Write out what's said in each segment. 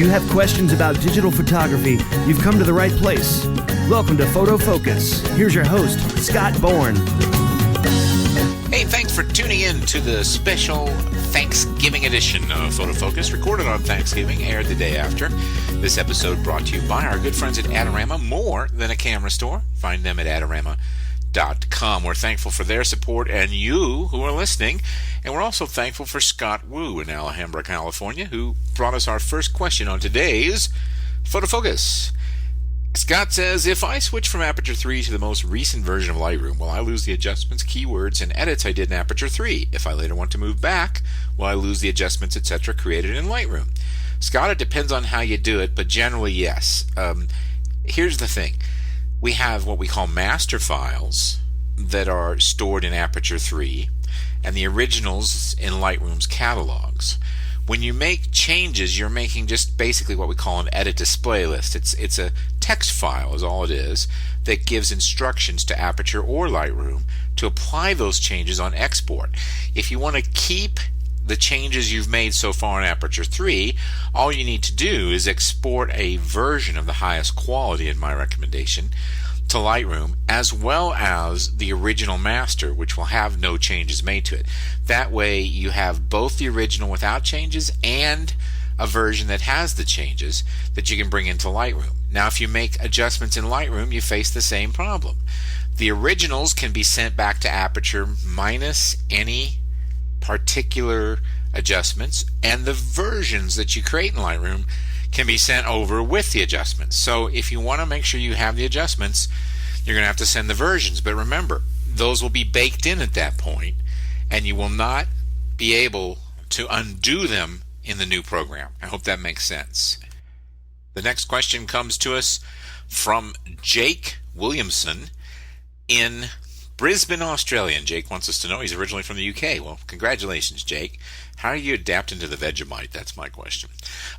you have questions about digital photography, you've come to the right place. Welcome to Photofocus. Here's your host, Scott Bourne. Hey, thanks for tuning in to the special Thanksgiving edition of Photofocus, recorded on Thanksgiving, aired the day after. This episode brought to you by our good friends at Adorama, more than a camera store. Find them at Adorama.com. We're thankful for their support and you who are listening. And we're also thankful for Scott Wu in Alhambra, California, who brought us our first question on today's Photofocus. Scott says, if I switch from Aperture 3 to the most recent version of Lightroom, will I lose the adjustments, keywords, and edits I did in Aperture 3? If I later want to move back, will I lose the adjustments, etc. created in Lightroom? Scott, it depends on how you do it, but generally, yes. Here's the thing. We have what we call master files that are stored in Aperture 3 and the originals in Lightroom's catalogs. When you make changes, you're making just basically what we call an edit display list. It's a text file is all it is that gives instructions to Aperture or Lightroom to apply those changes on export. If you want to keep the changes you've made so far in Aperture 3, all you need to do is export a version of the highest quality, in my recommendation, to Lightroom, as well as the original master, which will have no changes made to it. That way you have both the original without changes and a version that has the changes that you can bring into Lightroom. Now, if you make adjustments in Lightroom, you face the same problem. The originals can be sent back to Aperture minus any particular adjustments, and the versions that you create in Lightroom can be sent over with the adjustments. So if you want to make sure you have the adjustments, you're going to have to send the versions. But remember, those will be baked in at that point, and you will not be able to undo them in the new program. I hope that makes sense. The next question comes to us from Jake Williamson in Brisbane, Australia. And Jake wants us to know he's originally from the UK. Well, congratulations, Jake. How are you adapting to the Vegemite? That's my question.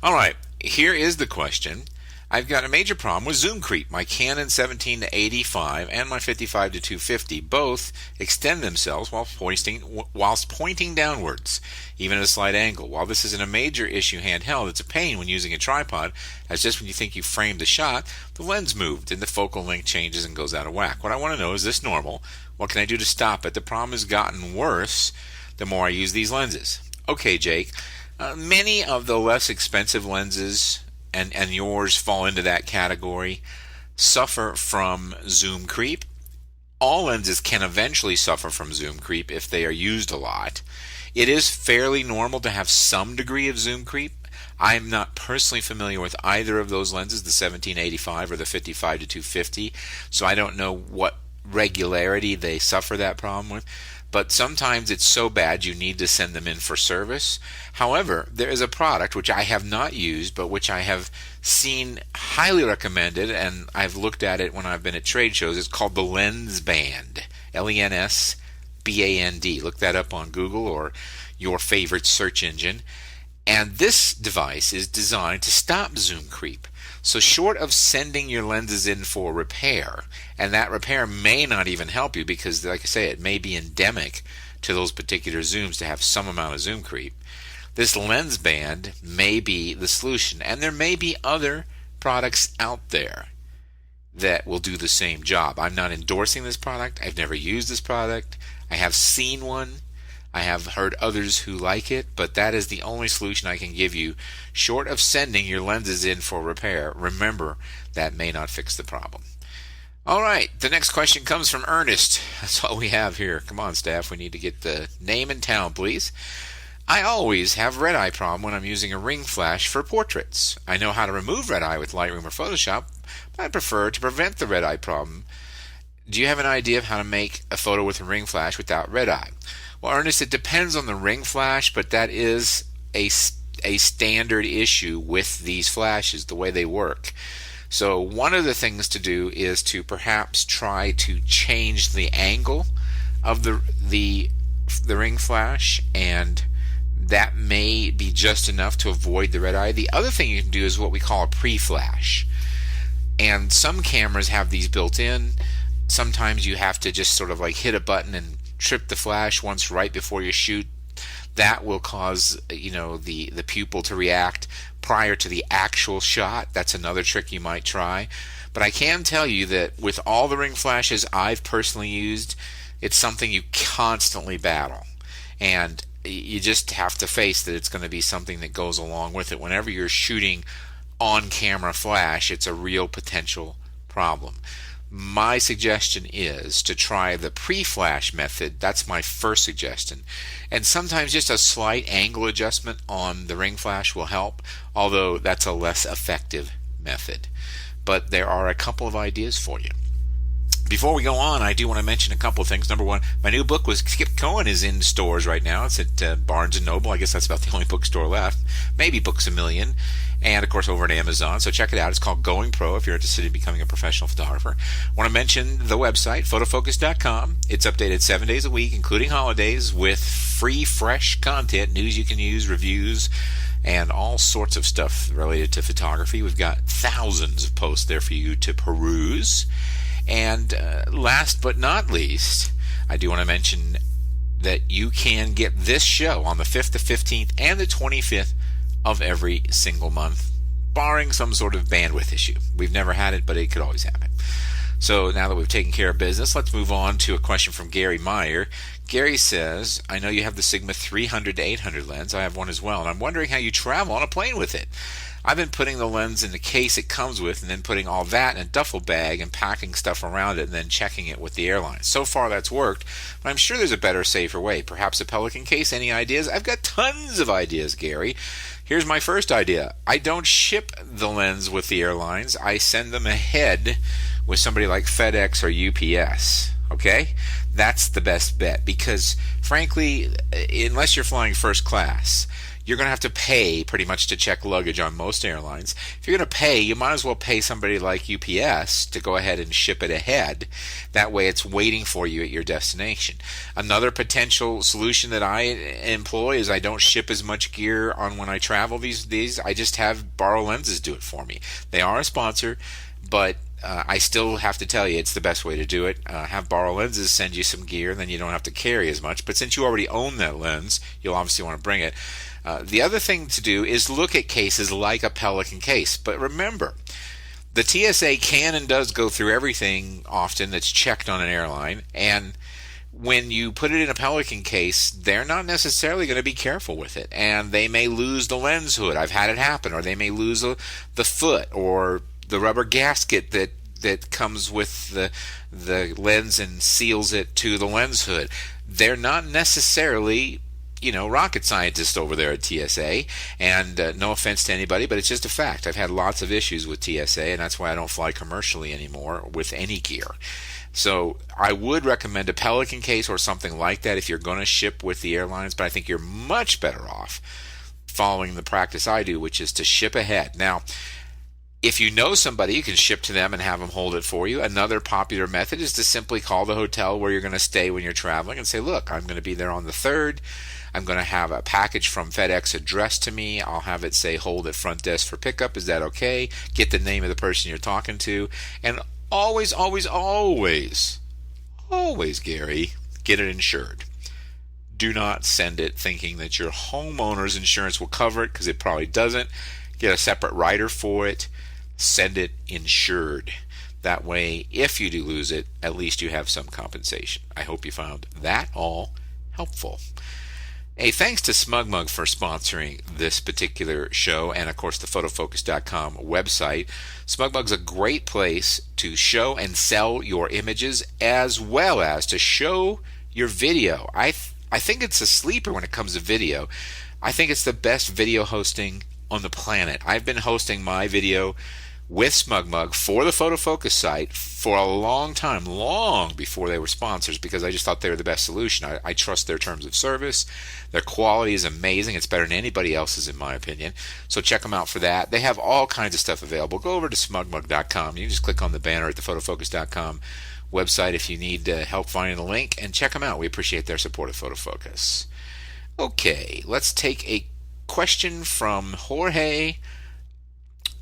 All right, here is the question. I've got a major problem with zoom creep. My Canon 17 to 85 and my 55 to 250 both extend themselves whilst pointing downwards, even at a slight angle. While this isn't a major issue handheld, it's a pain when using a tripod, as just when you think you framed the shot, the lens moved and the focal length changes and goes out of whack. What I want to know, is this normal? What can I do to stop it? The problem has gotten worse the more I use these lenses. Okay, Jake, many of the less expensive lenses, and yours fall into that category, suffer from zoom creep. All lenses can eventually suffer from zoom creep if they are used a lot. It is fairly normal to have some degree of zoom creep. I'm not personally familiar with either of those lenses, the 1785 or the 55 to 250, so I don't know what regularity they suffer that problem with. But sometimes it's so bad you need to send them in for service. However, there is a product which I have not used, but which I have seen highly recommended, and I've looked at it when I've been at trade shows. It's called the Lens Band, Lensband. Look that up on Google or your favorite search engine. And this device is designed to stop zoom creep. So short of sending your lenses in for repair, and that repair may not even help you because, like I say, it may be endemic to those particular zooms to have some amount of zoom creep, this lens band may be the solution. And there may be other products out there that will do the same job. I'm not endorsing this product. I've never used this product. I have seen one. I have heard others who like it, but that is the only solution I can give you, short of sending your lenses in for repair. Remember, that may not fix the problem. All right, the next question comes from Ernest. That's all we have here. Come on, staff, we need to get the name and town, please. I always have red eye problem when I'm using a ring flash for portraits. I know how to remove red eye with Lightroom or Photoshop, but I prefer to prevent the red eye problem. Do you have an idea of how to make a photo with a ring flash without red eye? Well, Ernest, it depends on the ring flash, but that is a standard issue with these flashes, the way they work. So one of the things to do is to perhaps try to change the angle of the ring flash, and that may be just enough to avoid the red eye. The other thing you can do is what we call a pre-flash. And some cameras have these built in. Sometimes you have to just sort of like hit a button and trip the flash once right before you shoot That will cause, the pupil to react prior to the actual shot. That's another trick you might try. But I can tell you that with all the ring flashes I've personally used, it's something you constantly battle. And you just have to face that it's going to be something that goes along with it. Whenever you're shooting on-camera flash, it's a real potential problem. My suggestion is to try the pre-flash method. That's my first suggestion. And sometimes just a slight angle adjustment on the ring flash will help, although that's a less effective method. But there are a couple of ideas for you. Before we go on, I do want to mention a couple of things. Number one, my new book, Skip Cohen, is in stores right now. It's at Barnes & Noble. I guess that's about the only bookstore left. Maybe Books A Million. And, of course, over at Amazon. So check it out. It's called Going Pro if you're interested in becoming a professional photographer. I want to mention the website, photofocus.com. It's updated 7 days a week, including holidays, with free, fresh content, news you can use, reviews, and all sorts of stuff related to photography. We've got thousands of posts there for you to peruse. And last but not least, I do want to mention that you can get this show on the 5th, the 15th, and the 25th of every single month, barring some sort of bandwidth issue. We've never had it, but it could always happen. So now that we've taken care of business, let's move on to a question from Gary Meyer. Gary says, I know you have the Sigma 300 to 800 lens. I have one as well, and I'm wondering how you travel on a plane with it. I've been putting the lens in the case it comes with and then putting all that in a duffel bag and packing stuff around it and then checking it with the airline. So far that's worked, but I'm sure there's a better, safer way. Perhaps a Pelican case. Any ideas? I've got tons of ideas, Gary. Here's my first idea. I don't ship the lens with the airlines. I send them ahead with somebody like FedEx or UPS. Okay? That's the best bet because, frankly, unless you're flying first class, you're going to have to pay pretty much to check luggage on most airlines. If you're going to pay, you might as well pay somebody like UPS to go ahead and ship it ahead. That way it's waiting for you at your destination. Another potential solution that I employ is I don't ship as much gear on when I travel these days. I just have Borrow Lenses do it for me. They are a sponsor, but I still have to tell you it's the best way to do it. Have Borrow Lenses send you some gear, then you don't have to carry as much. But since you already own that lens, you'll obviously want to bring it. The other thing to do is look at cases like a Pelican case. But remember, the TSA can and does go through everything often that's checked on an airline. And when you put it in a Pelican case, they're not necessarily going to be careful with it. And they may lose the lens hood. I've had it happen. Or they may lose the foot or the rubber gasket that comes with the lens and seals it to the lens hood. They're not necessarily rocket scientists over there at TSA, and no offense to anybody, but it's just a fact. I've had lots of issues with TSA, and that's why I don't fly commercially anymore with any gear. So I would recommend a Pelican case or something like that if you're going to ship with the airlines, but I think you're much better off following the practice I do, which is to ship ahead. Now, if you know somebody, you can ship to them and have them hold it for you. Another popular method is to simply call the hotel where you're going to stay when you're traveling and say, look, I'm going to be there on the 3rd. I'm going to have a package from FedEx addressed to me. I'll have it say hold at front desk for pickup. Is that okay? Get the name of the person you're talking to. And always, always, always, always, Gary, get it insured. Do not send it thinking that your homeowner's insurance will cover it, because it probably doesn't. Get a separate rider for it. Send it insured. That way, if you do lose it, at least you have some compensation. I hope you found that all helpful. Hey, thanks to SmugMug for sponsoring this particular show and, of course, the Photofocus.com website. SmugMug's a great place to show and sell your images as well as to show your video. I think it's a sleeper when it comes to video. I think it's the best video hosting on the planet. I've been hosting my video with SmugMug for the Photofocus site for a long time, long before they were sponsors, because I just thought they were the best solution. I trust their terms of service. Their quality is amazing. It's better than anybody else's, in my opinion. So check them out for that. They have all kinds of stuff available. Go over to smugmug.com. You can just click on the banner at the Photofocus.com website if you need help finding the link, and check them out. We appreciate their support of Photofocus. Okay, let's take a question from Jorge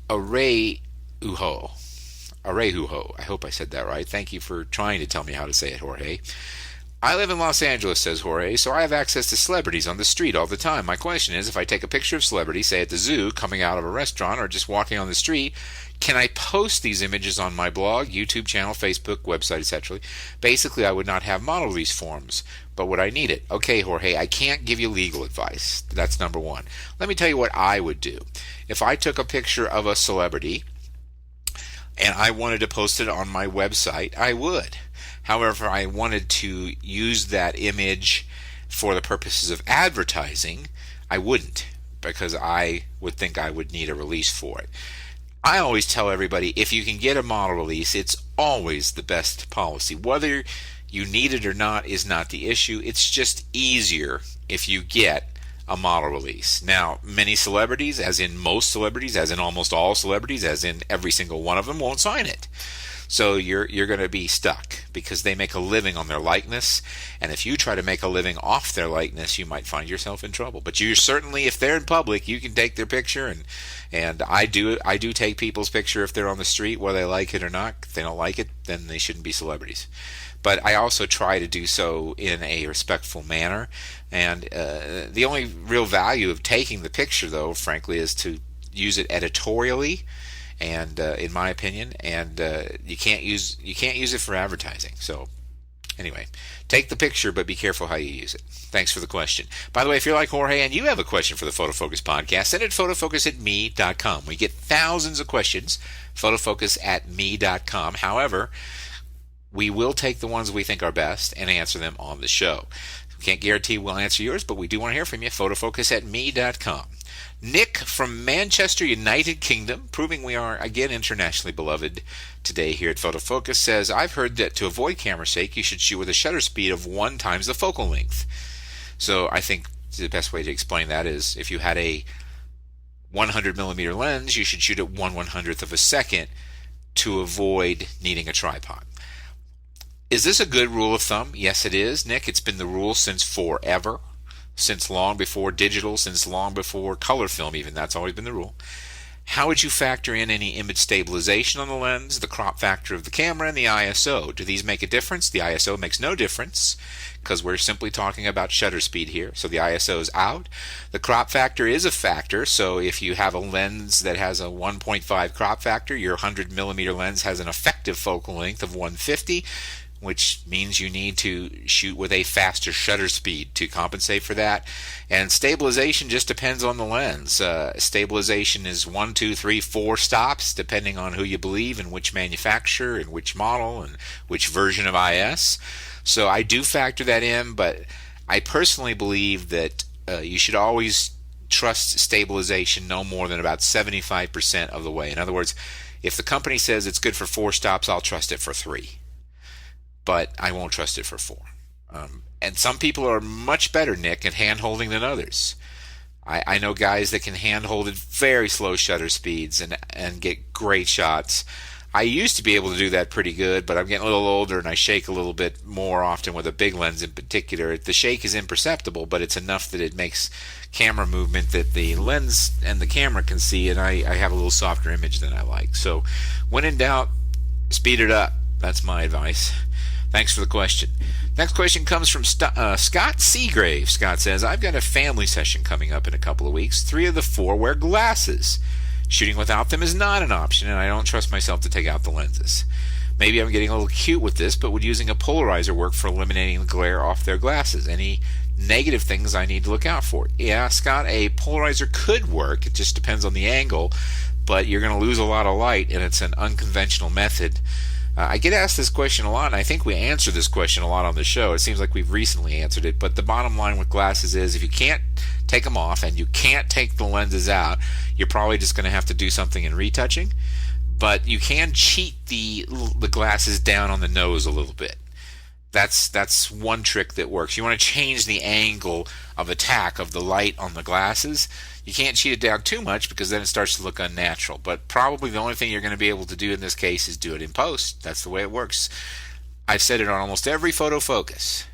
Areujo. I hope I said that right. Thank you for trying to tell me how to say it, Jorge. I live in Los Angeles, says Jorge, so I have access to celebrities on the street all the time. My question is, if I take a picture of celebrity, say at the zoo, coming out of a restaurant, or just walking on the street, can I post these images on my blog, YouTube channel, Facebook, website, etc.? Basically, I would not have model release forms, but would I need it? Okay, Jorge, I can't give you legal advice. That's number one. Let me tell you what I would do. If I took a picture of a celebrity and I wanted to post it on my website, I would. However, I wanted to use that image for the purposes of advertising, I wouldn't, because I would think I would need a release for it. I always tell everybody, if you can get a model release, it's always the best policy. Whether you need it or not is not the issue. It's just easier if you get a model release. Now, many celebrities, as in most celebrities, as in almost all celebrities, as in every single one of them, won't sign it. So you're going to be stuck because they make a living on their likeness, and if you try to make a living off their likeness, you might find yourself in trouble. But you certainly, if they're in public, you can take their picture, and I do take people's picture if they're on the street, whether they like it or not. If they don't like it, then they shouldn't be celebrities. But I also try to do so in a respectful manner, and the only real value of taking the picture, though, frankly, is to use it editorially. And in my opinion, and you can't use it for advertising. So anyway, take the picture, but be careful how you use it. Thanks for the question. By the way, if you're like Jorge and you have a question for the Photofocus podcast, send it photofocus@me.com. We get thousands of questions, photofocus@me.com. However, we will take the ones we think are best and answer them on the show. We can't guarantee we'll answer yours, but we do want to hear from you. photofocus@me.com. Nick from Manchester, United Kingdom, proving we are again internationally beloved today here at Photofocus, says, I've heard that to avoid camera sake, you should shoot with a shutter speed of 1 times the focal length. So I think the best way to explain that is if you had a 100 millimeter lens, you should shoot at 1/100th of a second to avoid needing a tripod. Is this a good rule of thumb? Yes, it is, Nick. It's been the rule since forever. Since long before digital, since long before color film even, that's always been the rule. How would you factor in any image stabilization on the lens, the crop factor of the camera, and the ISO? Do these make a difference? The ISO makes no difference because we're simply talking about shutter speed here, so the ISO is out. The crop factor is a factor, so if you have a lens that has a 1.5 crop factor, your 100 millimeter lens has an effective focal length of 150, which means you need to shoot with a faster shutter speed to compensate for that. And stabilization just depends on the lens. Stabilization is 1, 2, 3, 4 stops, depending on who you believe and which manufacturer and which model and which version of IS. So I do factor that in, but I personally believe that you should always trust stabilization no more than about 75% of the way. In other words, if the company says it's good for 4 stops, I'll trust it for 3. But I won't trust it for 4. And some people are much better, Nick, at hand-holding than others. I know guys that can hand-hold at very slow shutter speeds and get great shots. I used to be able to do that pretty good, but I'm getting a little older and I shake a little bit more often with a big lens in particular. The shake is imperceptible, but it's enough that it makes camera movement that the lens and the camera can see, and I have a little softer image than I like. So when in doubt, speed it up. That's my advice. Thanks for the question. Next question comes from Scott Seagrave. Scott says, I've got a family session coming up in a couple of weeks. 3 of the 4 wear glasses. Shooting without them is not an option, and I don't trust myself to take out the lenses. Maybe I'm getting a little cute with this, but would using a polarizer work for eliminating the glare off their glasses? Any negative things I need to look out for? Yeah, Scott, a polarizer could work. It just depends on the angle, but you're going to lose a lot of light, and it's an unconventional method. I get asked this question a lot, and I think we answer this question a lot on the show. It seems like we've recently answered it, but the bottom line with glasses is if you can't take them off and you can't take the lenses out, you're probably just going to have to do something in retouching. But you can cheat the glasses down on the nose a little bit. That's one trick that works. You want to change the angle of attack of the light on the glasses. You can't cheat it down too much because then it starts to look unnatural. But probably the only thing you're going to be able to do in this case is do it in post. That's the way it works. I've said it on almost every photo focus,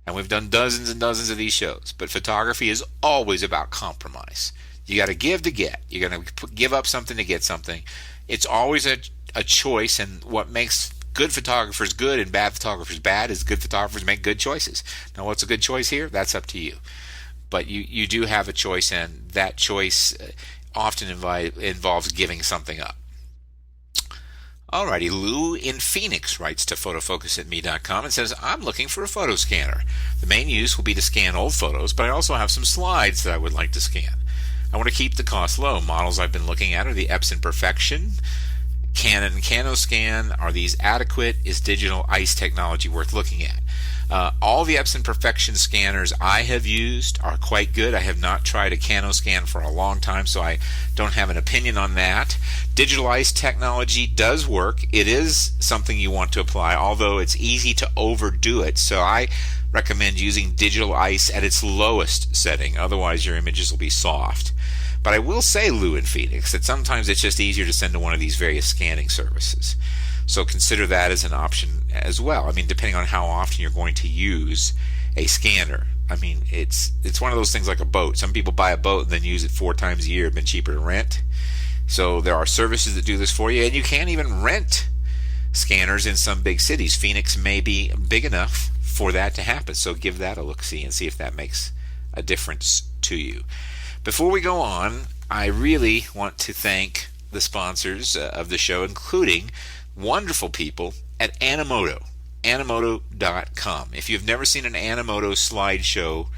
and we've done dozens and dozens of these shows. But photography is always about compromise. You got to give to get. You're going to give up something to get something. It's always a choice, and what makes good photographers good and bad photographers bad is good photographers make good choices. Now, what's a good choice here? That's up to you. But you do have a choice, and that choice often involves giving something up. Alrighty, Lou in Phoenix writes to photofocus@me.com and says, I'm looking for a photo scanner. The main use will be to scan old photos, but I also have some slides that I would like to scan. I want to keep the cost low. Models I've been looking at are the Epson Perfection, Canon CanoScan. Are these adequate? Is digital ice technology worth looking at? All the Epson Perfection scanners I have used are quite good. I have not tried a CanoScan for a long time, so I don't have an opinion on that. Digital ice technology does work. It is something you want to apply, although it's easy to overdo it. So I recommend using digital ice at its lowest setting. Otherwise, your images will be soft. But I will say, Lou in Phoenix, that sometimes it's just easier to send to one of these various scanning services. So consider that as an option as well. I mean, depending on how often you're going to use a scanner. I mean, it's one of those things like a boat. Some people buy a boat and then use it 4 times a year. It's been cheaper to rent. So there are services that do this for you, and you can even rent scanners in some big cities. Phoenix may be big enough for that to happen. So give that a look-see and see if that makes a difference to you. Before we go on, I really want to thank the sponsors of the show, including wonderful people at Animoto, Animoto.com. If you've never seen an Animoto slideshow,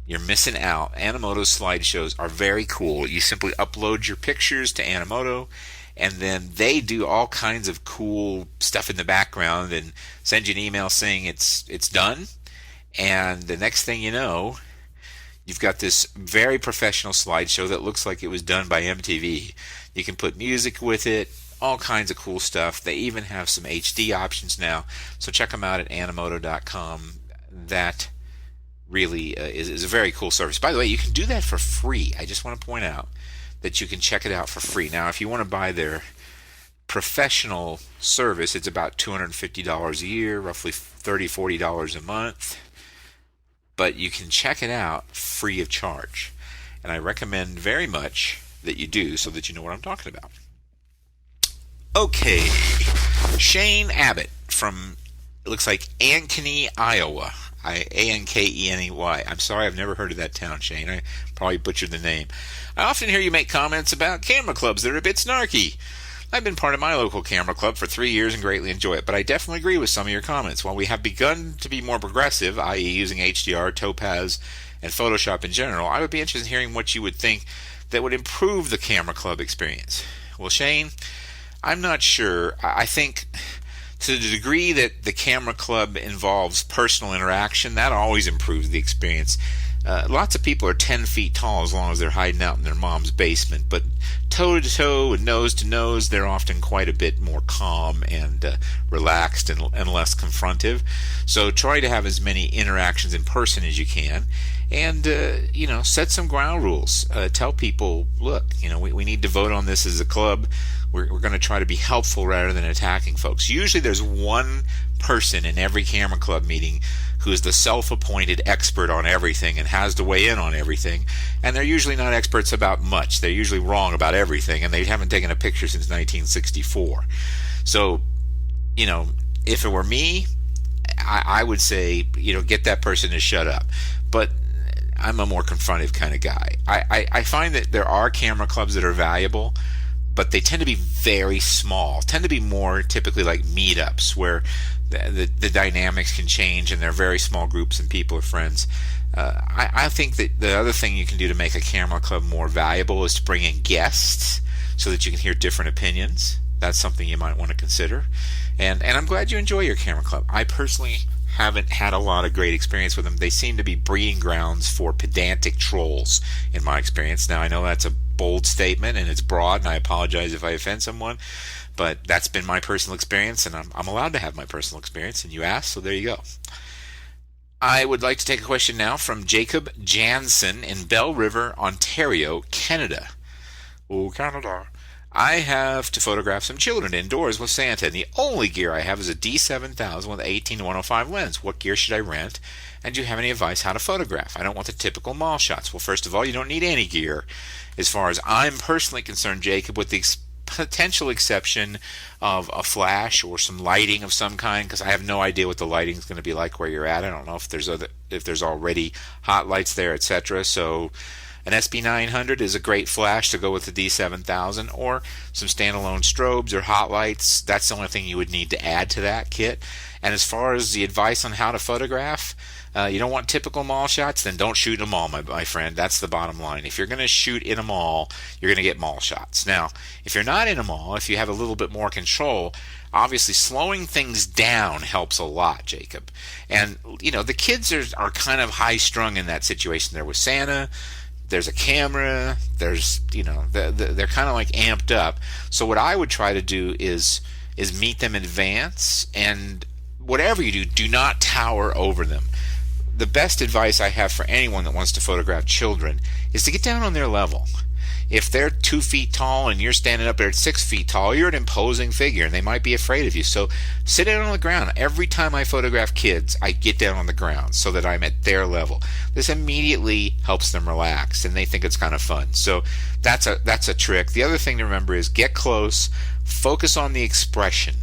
you're missing out. Animoto slideshows are very cool. You simply upload your pictures to Animoto, and then they do all kinds of cool stuff in the background and send you an email saying it's done. And the next thing you know, you've got this very professional slideshow that looks like it was done by MTV. You can put music with it, all kinds of cool stuff. They even have some HD options now. So check them out at Animoto.com. That really is a very cool service. By the way, you can do that for free. I just want to point out that you can check it out for free. Now, if you want to buy their professional service, it's about $250 a year, roughly $30, $40 a month. But you can check it out free of charge. And I recommend very much that you do so that you know what I'm talking about. Okay, Shane Abbott from, it looks like Ankeny, Iowa. Ankeny. I'm sorry, I've never heard of that town, Shane. I probably butchered the name. I often hear you make comments about camera clubs that are a bit snarky. I've been part of my local camera club for 3 years and greatly enjoy it, but I definitely agree with some of your comments. While we have begun to be more progressive, i.e. using HDR, Topaz, and Photoshop in general, I would be interested in hearing what you would think that would improve the camera club experience. Well, Shane, I'm not sure. I think to the degree that the camera club involves personal interaction, that always improves the experience. Lots of people are 10 feet tall as long as they're hiding out in their mom's basement, but toe to toe and nose to nose, they're often quite a bit more calm and relaxed and less confrontive. So try to have as many interactions in person as you can, and set some ground rules. Tell people, look, we need to vote on this as a club. We're going to try to be helpful rather than attacking folks. Usually there's one person in every camera club meeting who is the self-appointed expert on everything and has to weigh in on everything, and they're usually not experts about much. They're usually wrong about everything, and they haven't taken a picture since 1964. So, if it were me, I would say, get that person to shut up. But I'm a more confrontive kind of guy. I find that there are camera clubs that are valuable, but they tend to be very small, tend to be more typically like meetups where the dynamics can change and they're very small groups and people are friends. I think that the other thing you can do to make a camera club more valuable is to bring in guests so that you can hear different opinions. That's something you might want to consider. And I'm glad you enjoy your camera club. I personally haven't had a lot of great experience with them. They seem to be breeding grounds for pedantic trolls in my experience. Now, I know that's a bold statement and it's broad, and I apologize if I offend someone, but that's been my personal experience, and I'm allowed to have my personal experience, and you asked, so there you go. I would like to take a question now from Jacob Jansen in Bell River, Ontario, Canada. Oh, Canada. I have to photograph some children indoors with Santa, and the only gear I have is a D7000 with 18-105 lens. What gear should I rent? And do you have any advice how to photograph? I don't want the typical mall shots. Well, first of all, you don't need any gear. As far as I'm personally concerned, Jacob, with the potential exception of a flash or some lighting of some kind, because I have no idea what the lighting is going to be like where you're at. I don't know if there's already hot lights there, etc. So an SB900 is a great flash to go with the D7000, or some standalone strobes or hot lights. That's the only thing you would need to add to that kit. And as far as the advice on how to photograph, you don't want typical mall shots, then don't shoot in a mall, my friend. That's the bottom line. If you're going to shoot in a mall, you're going to get mall shots. Now, if you're not in a mall, if you have a little bit more control, obviously slowing things down helps a lot, Jacob. And, the kids are kind of high-strung in that situation there with Santa. There's a camera. There's, they're kind of like amped up. So what I would try to do is meet them in advance, and whatever you do, do not tower over them. The best advice I have for anyone that wants to photograph children is to get down on their level. If they're 2 feet tall and you're standing up there at 6 feet tall, you're an imposing figure and they might be afraid of you. So sit down on the ground. Every time I photograph kids, I get down on the ground so that I'm at their level. This immediately helps them relax and they think it's kind of fun. So that's a trick. The other thing to remember is get close, focus on the expression.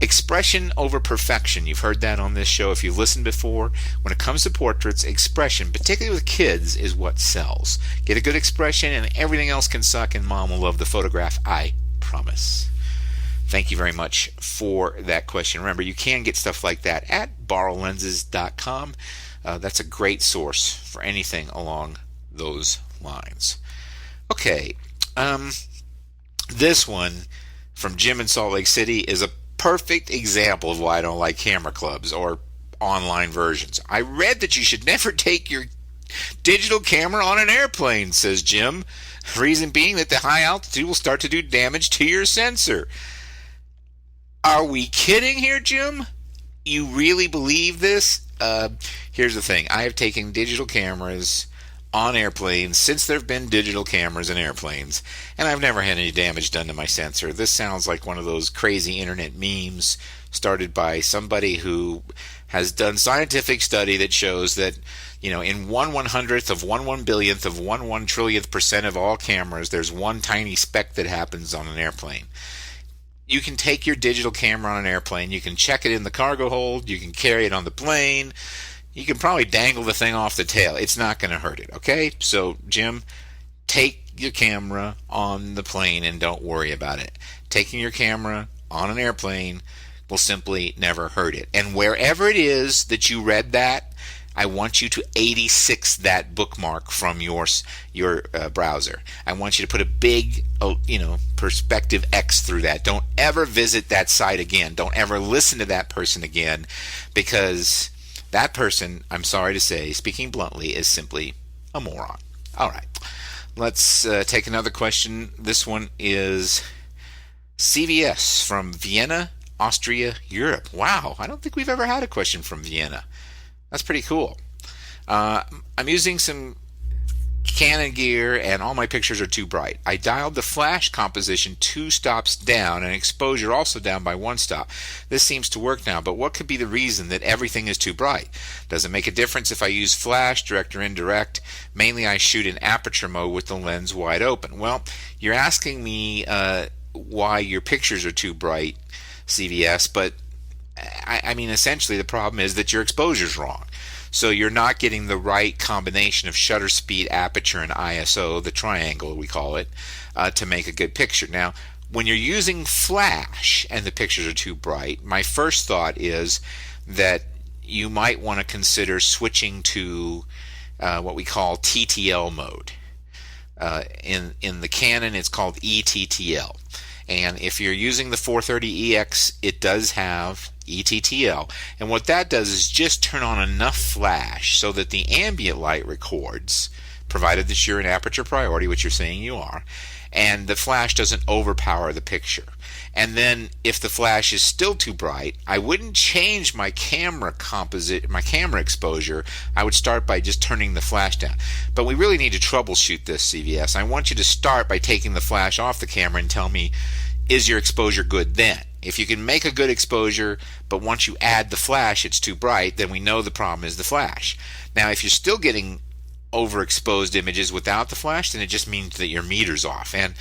Expression over perfection. You've heard that on this show if you've listened before. When it comes to portraits, expression, particularly with kids, is what sells. Get a good expression and everything else can suck, and mom will love the photograph, I promise. Thank you very much for that question. Remember, you can get stuff like that at borrowlenses.com. That's a great source for anything along those lines. Okay, this one from Jim in Salt Lake City is a perfect example of why I don't like camera clubs or online versions. I read that you should never take your digital camera on an airplane, says Jim. Reason being that the high altitude will start to do damage to your sensor. Are we kidding here, Jim? You really believe this? Here's the thing. I have taken digital cameras on airplanes since there have been digital cameras in airplanes, and I've never had any damage done to my sensor. This sounds like one of those crazy internet memes started by somebody who has done scientific study that shows that, in 1/100th of 1/1 billionth of 1/1 trillionth percent of all cameras, there's one tiny speck that happens on an airplane. You can take your digital camera on an airplane, you can check it in the cargo hold, you can carry it on the plane, you can probably dangle the thing off the tail. It's not going to hurt it, okay? So, Jim, take your camera on the plane and don't worry about it. Taking your camera on an airplane will simply never hurt it. And wherever it is that you read that, I want you to 86 that bookmark from your browser. I want you to put a big, perspective X through that. Don't ever visit that site again. Don't ever listen to that person again, because that person, I'm sorry to say, speaking bluntly, is simply a moron. All right, let's take another question. This one is CVS from Vienna, Austria, Europe. Wow, I don't think we've ever had a question from Vienna. That's pretty cool. I'm using some Canon gear and all my pictures are too bright. I dialed the flash composition 2 stops down and exposure also down by 1 stop. This seems to work now, but what could be the reason that everything is too bright? Does it make a difference if I use flash, direct or indirect? Mainly I shoot in aperture mode with the lens wide open. Well, you're asking me why your pictures are too bright, CVS, but I mean essentially the problem is that your exposure's wrong. So you're not getting the right combination of shutter speed, aperture, and ISO, the triangle we call it, to make a good picture. Now, when you're using flash and the pictures are too bright, my first thought is that you might want to consider switching to what we call TTL mode. In the Canon, it's called ETTL. And if you're using the 430EX, it does have ETTL. And what that does is just turn on enough flash so that the ambient light records, provided that you're in aperture priority, which you're saying you are, and the flash doesn't overpower the picture. And then if the flash is still too bright, I wouldn't change my camera exposure. I would start by just turning the flash down. But we really need to troubleshoot this, CVS. I want you to start by taking the flash off the camera and tell me, is your exposure good then? If you can make a good exposure, but once you add the flash it's too bright, then we know the problem is the flash. Now, if you're still getting overexposed images without the flash, then it just means that your meter's off. And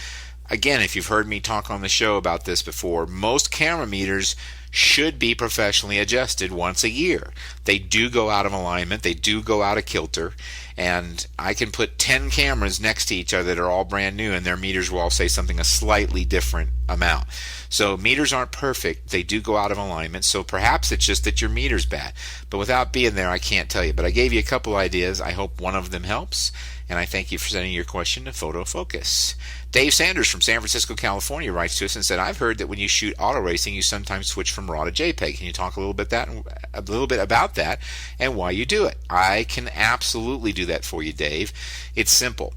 Again, if you've heard me talk on the show about this before, most camera meters should be professionally adjusted once a year. They do go out of alignment, they do go out of kilter, and I can put 10 cameras next to each other that are all brand new and their meters will all say something a slightly different amount. So meters aren't perfect, they do go out of alignment, so perhaps it's just that your meter's bad. But without being there, I can't tell you. But I gave you a couple ideas. I hope one of them helps, and I thank you for sending your question to Photofocus. Dave Sanders from San Francisco, California writes to us and said, I've heard that when you shoot auto racing, you sometimes switch from RAW to JPEG. Can you talk a little bit about that and why you do it? I can absolutely do that for you, Dave. It's simple.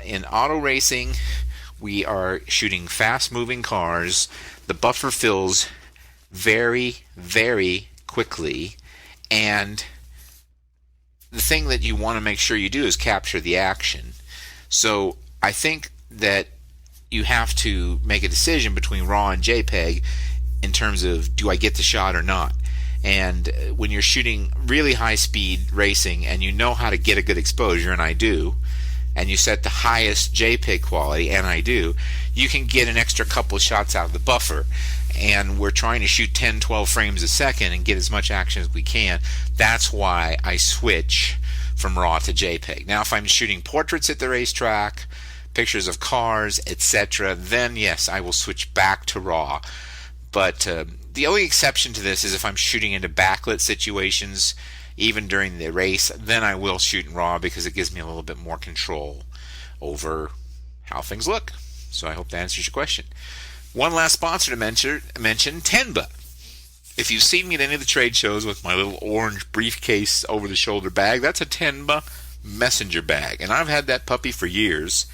In auto racing, we are shooting fast-moving cars. The buffer fills very, very quickly, and the thing that you want to make sure you do is capture the action. So I think that you have to make a decision between RAW and JPEG in terms of, do I get the shot or not? And when you're shooting really high-speed racing and you know how to get a good exposure, and I do, and you set the highest JPEG quality, and I do, you can get an extra couple of shots out of the buffer. And we're trying to shoot 10, 12 frames a second and get as much action as we can. That's why I switch from RAW to JPEG. Now, if I'm shooting portraits at the racetrack, pictures of cars, etc., then yes, I will switch back to RAW. But the only exception to this is if I'm shooting into backlit situations, even during the race, then I will shoot in RAW because it gives me a little bit more control over how things look. So I hope that answers your question. One last sponsor to mention, Tenba. If you've seen me at any of the trade shows with my little orange briefcase over-the-shoulder bag, that's a Tenba messenger bag. And I've had that puppy for years.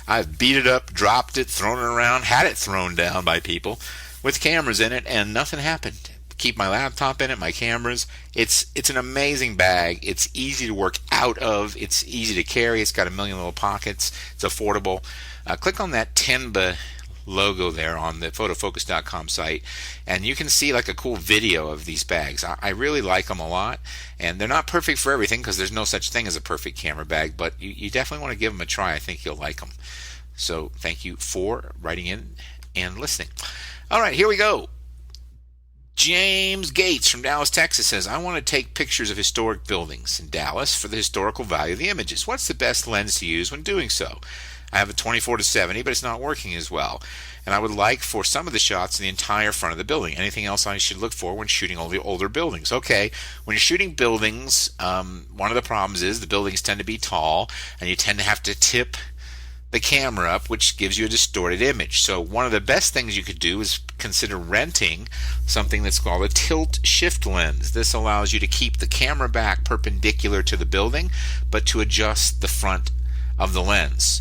I've beat it up, dropped it, thrown it around, had it thrown down by people with cameras in it, and nothing happened. Keep my laptop in it, my cameras. It's an amazing bag. It's easy to work out of. It's easy to carry. It's got a million little pockets. It's affordable. Click on that Tenba logo there on the photofocus.com site, and you can see like a cool video of these bags. I really like them a lot, and they're not perfect for everything because there's no such thing as a perfect camera bag, but you definitely want to give them a try. I think you'll like them. So thank you for writing in and listening. All right, here we go. James Gates from Dallas, Texas says, I want to take pictures of historic buildings in Dallas for the historical value of the images. What's the best lens to use when doing so? I have a 24-70, but it's not working as well. And I would like for some of the shots in the entire front of the building. Anything else I should look for when shooting all the older buildings? Okay, when you're shooting buildings, one of the problems is the buildings tend to be tall, and you tend to have to tip the camera up, which gives you a distorted image. So one of the best things you could do is consider renting something that's called a tilt shift lens. This allows you to keep the camera back perpendicular to the building, but to adjust the front of the lens.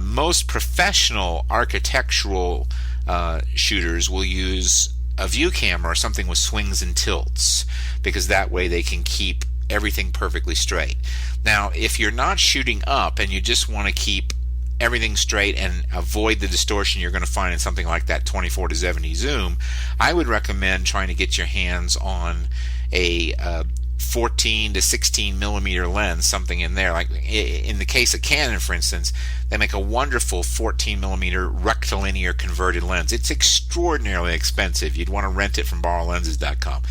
Most professional architectural shooters will use a view camera or something with swings and tilts, because that way they can keep everything perfectly straight. Now, if you're not shooting up and you just want to keep everything straight and avoid the distortion you're going to find in something like that 24-70 zoom, I would recommend trying to get your hands on a 14 to 16 millimeter lens, something in there. Like in the case of Canon, for instance, they make a wonderful 14 millimeter rectilinear converted lens. It's extraordinarily expensive. You'd want to rent it from borrowlenses.com.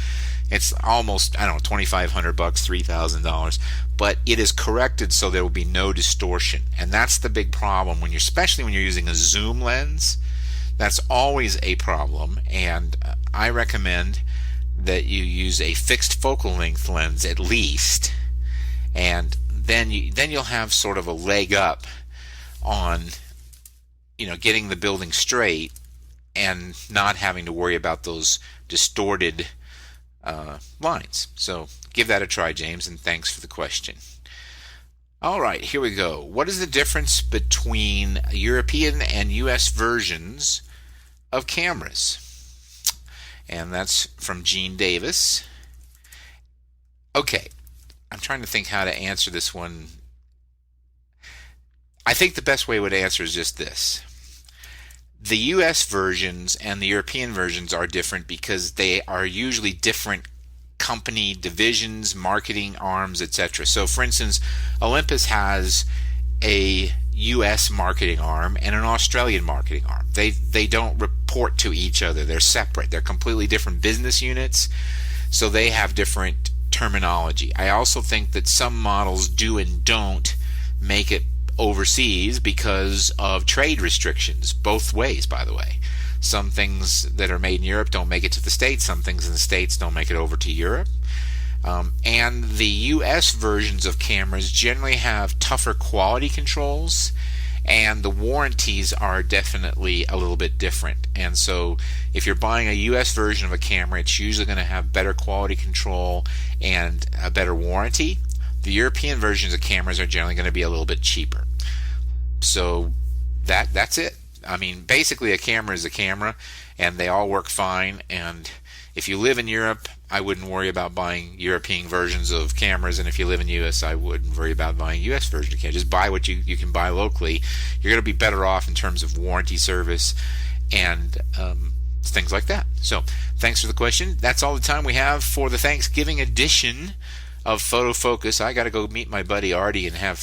It's almost, I don't know, $2,500, $3,000, but it is corrected so there will be no distortion. And that's the big problem when especially when you're using a zoom lens. That's always a problem, and I recommend that you use a fixed focal length lens at least, and then you'll have sort of a leg up on getting the building straight and not having to worry about those distorted lines. So give that a try, James, and thanks for the question. All right, here we go. What is the difference between European and US versions of cameras? And that's from Gene Davis. Okay, I'm trying to think how to answer this one. I think the best way to answer is just this. The US versions and the European versions are different because they are usually different company divisions, marketing arms, etc. So for instance, Olympus has a U.S. marketing arm and an Australian marketing arm. They don't report to each other. They're separate. They're completely different business units, so they have different terminology. I also think that some models do and don't make it overseas because of trade restrictions, both ways, by the way. Some things that are made in Europe don't make it to the States. Some things in the States don't make it over to Europe. And the US versions of cameras generally have tougher quality controls, and the warranties are definitely a little bit different. And so if you're buying a US version of a camera, it's usually going to have better quality control and a better warranty. The European versions of cameras are generally going to be a little bit cheaper. So that's it. I mean, basically a camera is a camera, and they all work fine. And if you live in Europe, I wouldn't worry about buying European versions of cameras, and if you live in the U.S., I wouldn't worry about buying U.S. version of cameras. Just buy what you can buy locally. You're going to be better off in terms of warranty service and things like that. So thanks for the question. That's all the time we have for the Thanksgiving edition of Photofocus. I got to go meet my buddy Artie and have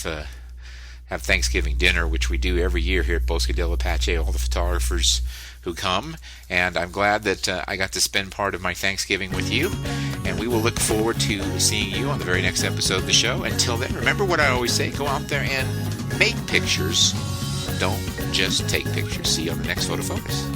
Thanksgiving dinner, which we do every year here at Bosque del Apache, all the photographers who come, and I'm glad that I got to spend part of my Thanksgiving with you, and we will look forward to seeing you on the very next episode of the show. Until then, remember what I always say, go out there and make pictures, don't just take pictures. See you on the next Photofocus.